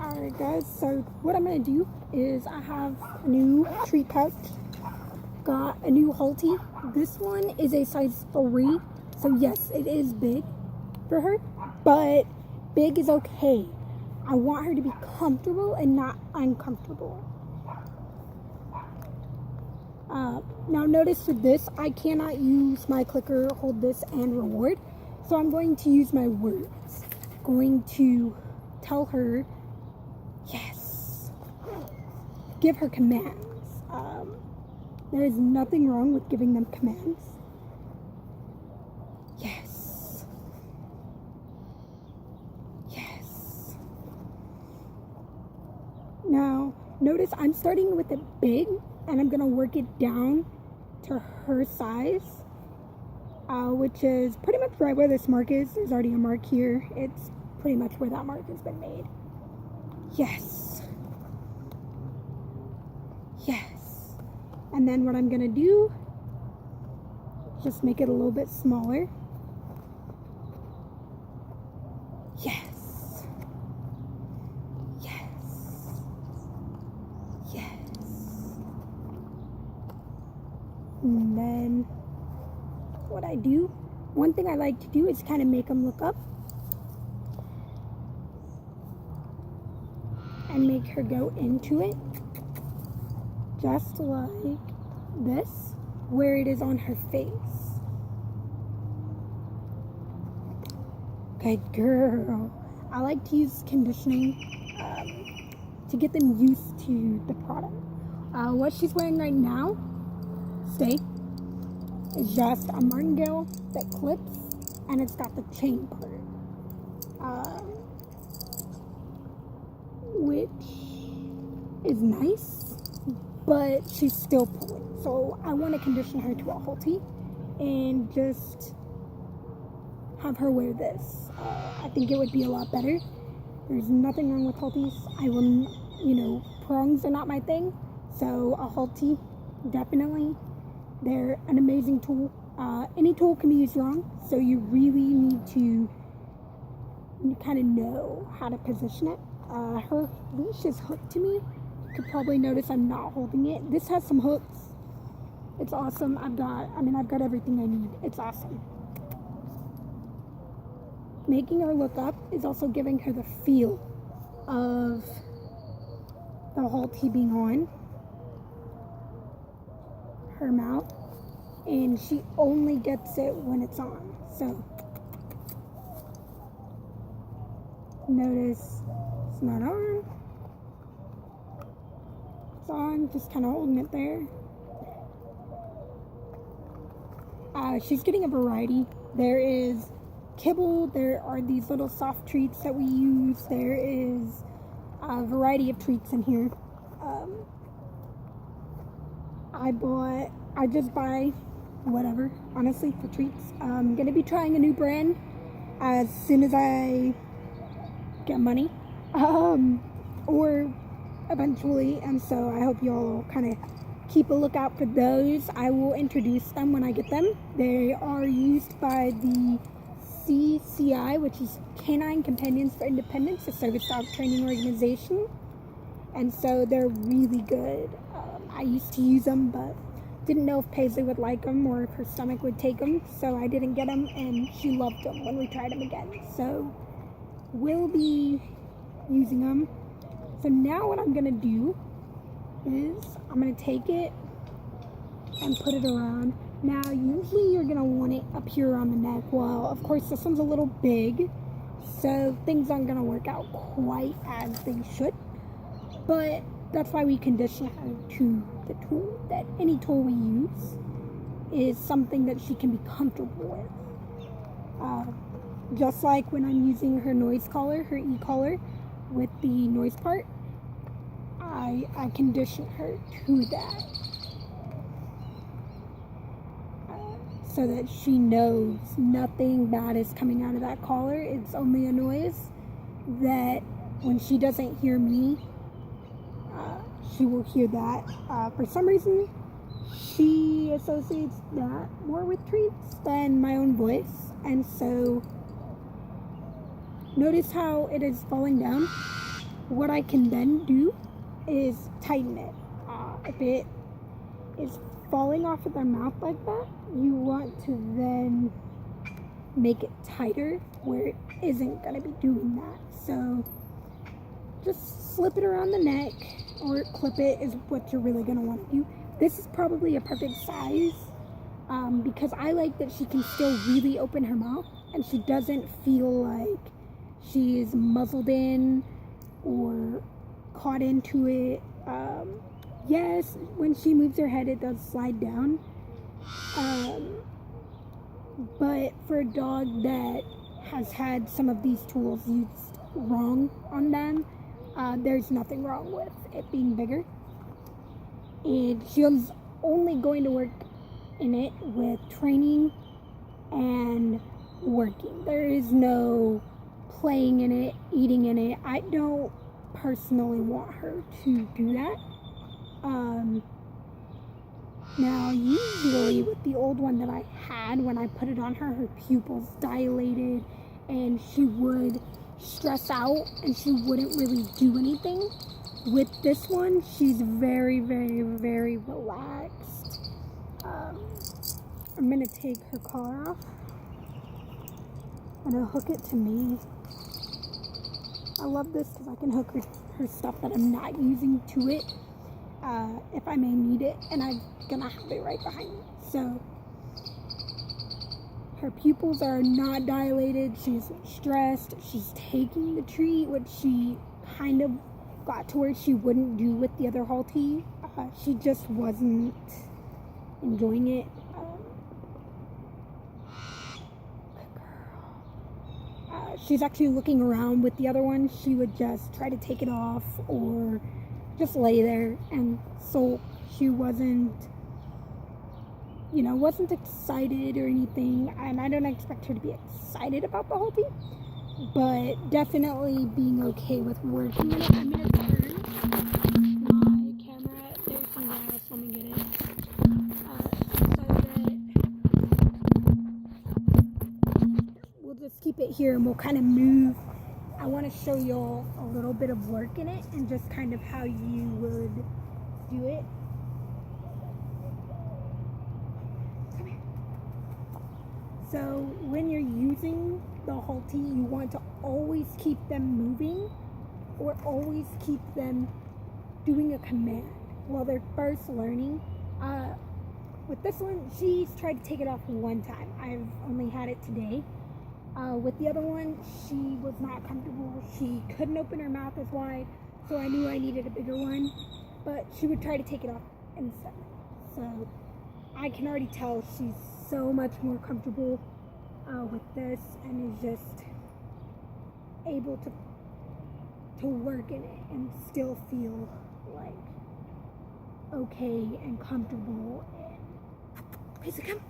Alright guys, so what I'm going to do is I have a new treat pouch. Got a new Halti. This one is a size 3, so yes, it is big for her, but big is okay. I want her to be comfortable and not uncomfortable. Now notice with this, I cannot use my clicker, hold this, and reward, so I'm going to use my words. Going to tell her yes, give her commands. There is nothing wrong with giving them commands. Yes. Yes. Now, notice I'm starting with it big, and I'm going to work it down to her size, which is pretty much right where this mark is. There's already a mark here. It's pretty much where that mark has been made. Yes. Yes. And then what I'm going to do, just make it a little bit smaller. Yes. Yes. Yes. And then what I do, one thing I like to do is kind of make them look up and make her go into it, just like this, where it is on her face. Good girl. I like to use conditioning to get them used to the product. What she's wearing right now, is just a martingale that clips, and it's got the chain part, which is nice, but she's still pulling. So I want to condition her to a Halti and just have her wear this. I think it would be a lot better. There's nothing wrong with Haltis. I will, prongs are not my thing, so a Halti, definitely. They're an amazing tool. Any tool can be used wrong, so you really need to kind of know how to position it. Her leash is hooked to me. You could probably notice I'm not holding it. This has some hooks. It's awesome. I've got everything I need. It's awesome. Making her look up is also giving her the feel of the Halti being on her mouth, and she only gets it when it's on. So notice it's not on. It's on, just kind of holding it there. She's getting a variety. There is kibble, there are these little soft treats that we use, there is a variety of treats in here. I just buy whatever, honestly, for treats. I'm gonna be trying a new brand as soon as I get money, or eventually, and so I hope y'all kind of keep a lookout for those. I will introduce them when I get them. They are used by the CCI, which is Canine Companions for Independence, a service dog training organization, and so they're really good. I used to use them, but didn't know if Paisley would like them or if her stomach would take them, so I didn't get them, and she loved them when we tried them again. So we'll be using them. So now what I'm gonna do is I'm gonna take it and put it around. Now usually you're gonna want it up here on the neck. Well, of course this one's a little big, so things aren't gonna work out quite as they should, but that's why we condition her to the tool, that any tool we use is something that she can be comfortable with. Just like when I'm using her noise collar, her e-collar, with the noise part, I condition her to that, so that she knows nothing bad is coming out of that collar. It's only a noise that when she doesn't hear me, she will hear that. For some reason, she associates that more with treats than my own voice, and so notice how it is falling down. what I can then do is tighten it. If it is falling off of their mouth like that, you want to then make it tighter where it isn't going to be doing that. So just slip it around the neck or clip it is what you're really going to want to do. This is probably a perfect size because I like that she can still really open her mouth and she doesn't feel like she's muzzled in or caught into it. Yes, when she moves her head, it does slide down. But for a dog that has had some of these tools used wrong on them, there's nothing wrong with it being bigger. And she's only going to work in it with training and working. There is no playing in it, eating in it. I don't personally want her to do that. Now usually with the old one that I had, when I put it on her, her pupils dilated and she would stress out and she wouldn't really do anything. With this one, she's very, very, very relaxed. I'm gonna take her collar off. I'm gonna hook it to me. I love this because I can hook her stuff that I'm not using to it if I may need it, and I'm gonna have it right behind me. So her pupils are not dilated, she's stressed, she's taking the treat, which she kind of got to where she wouldn't do with the other Halti. She just wasn't enjoying it. She's actually looking around with the other one. She would just try to take it off or just lay there and sulk. She wasn't excited or anything, and I don't expect her to be excited about the Halti, but definitely being okay with working in it. I'm gonna turn my camera. There's some grass. Let me get it. We'll just keep it here and we'll kind of move. I want to show y'all a little bit of work in it and just kind of how you would do it. Come here. So when you're using the Halti, you want to always keep them moving or always keep them doing a command while they're first learning. With this one, she's tried to take it off one time. I've only had it today. With the other one, she was not comfortable. She couldn't open her mouth as wide, so I knew I needed a bigger one, but she would try to take it off instantly. So I can already tell she's so much more comfortable with this and is just able to work in it and still feel like okay and comfortable. And Pizza, come.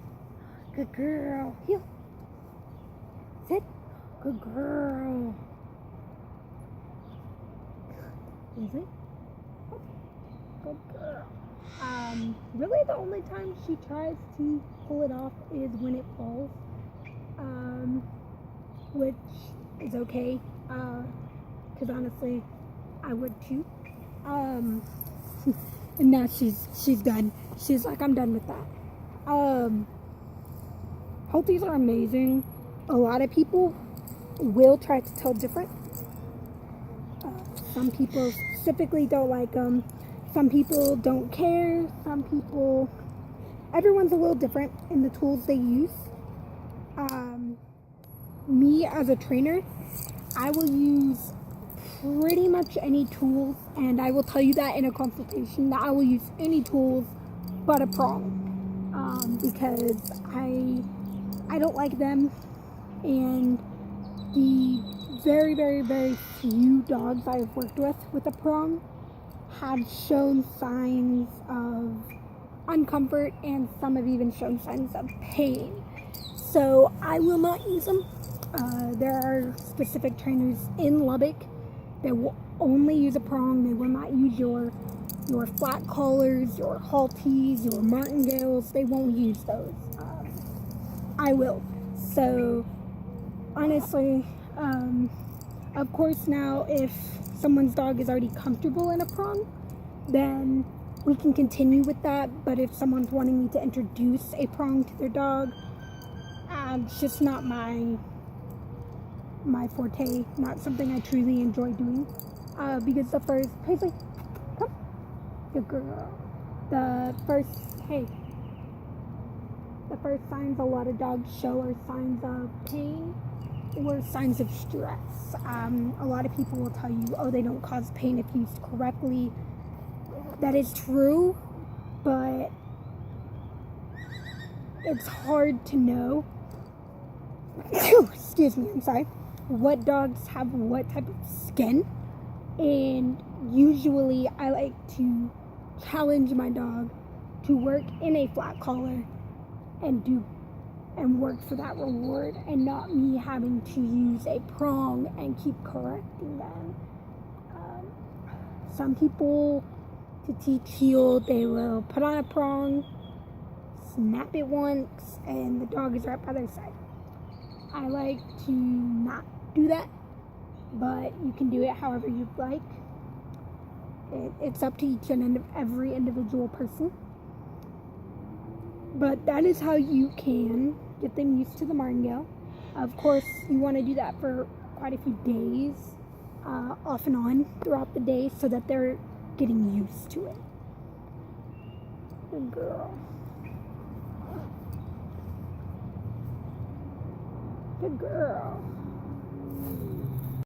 Good girl. Heel. Sit. Good girl. Is it? Good girl. Really the only time she tries to pull it off is when it falls. Which is okay. Because honestly, I would too. And now she's done. She's like, I'm done with that. Haltis are amazing. A lot of people will try to tell different. Some people specifically don't like them. Some people don't care. Some people... Everyone's a little different in the tools they use. Me as a trainer, I will use pretty much any tools, and I will tell you that in a consultation, that I will use any tools but a prong. Because I don't like them. And the very, very, very few dogs I've worked with a prong have shown signs of uncomfort, and some have even shown signs of pain. So I will not use them. There are specific trainers in Lubbock that will only use a prong. They will not use your flat collars, your Haltis, your martingales. They won't use those. I will. So honestly, Of course, now if someone's dog is already comfortable in a prong, then we can continue with that. But if someone's wanting me to introduce a prong to their dog, it's just not my forte, not something I truly enjoy doing. Because the first, Paisley, come, good girl. The first signs a lot of dogs show are signs of pain or signs of stress. A lot of people will tell you, oh, they don't cause pain if used correctly. That is true, but it's hard to know. Excuse me, I'm sorry. What dogs have what type of skin, and usually I like to challenge my dog to work in a flat collar and work for that reward, and not me having to use a prong and keep correcting them. Some people, to teach heel, they will put on a prong, snap it once, and the dog is right by their side. I like to not do that, but you can do it however you'd like. It's up to each and every individual person. But that is how you can get them used to the martingale. Of course, you want to do that for quite a few days, off and on throughout the day, so that they're getting used to it. Good girl. Good girl.